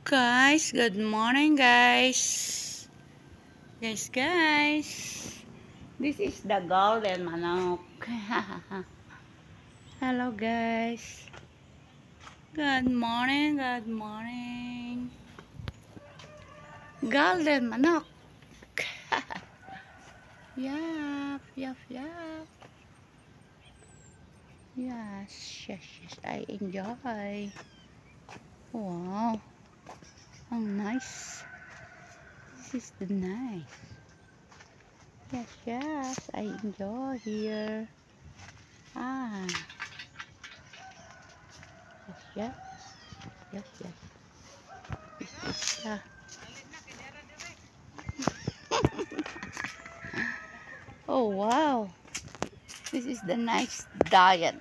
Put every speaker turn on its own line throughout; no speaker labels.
Guys, good morning guys. Guys. This is the golden manok. Hello guys. Good morning. Golden manok. Yap. Yes, I enjoy. Wow, how nice. This is the nice. Yes, I enjoy here. Ah, yes. This is oh wow, this is the nice diet.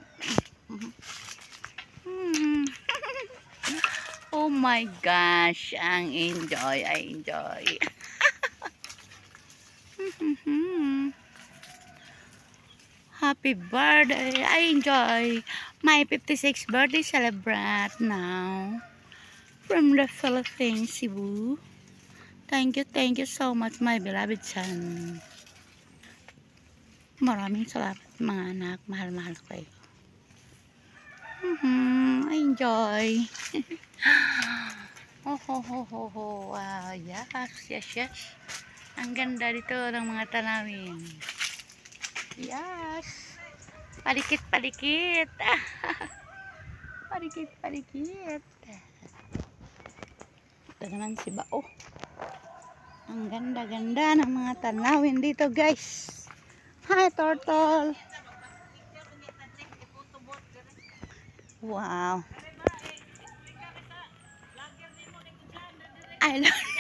Hmm. Oh my gosh, I enjoy. Happy birthday, I enjoy my 56th birthday celebrate now from the Philippines, Cebu. Thank you so much my beloved son. Maraming salamat mga anak, mahal ko kayo. I enjoy. Wow, yes. Ang ganda dito ng mga tanawin. Yes. Palikit. Palikit. Ito naman si Bao. Ang ganda ng mga tanawin dito, guys. Hi, turtle. Wow. I don't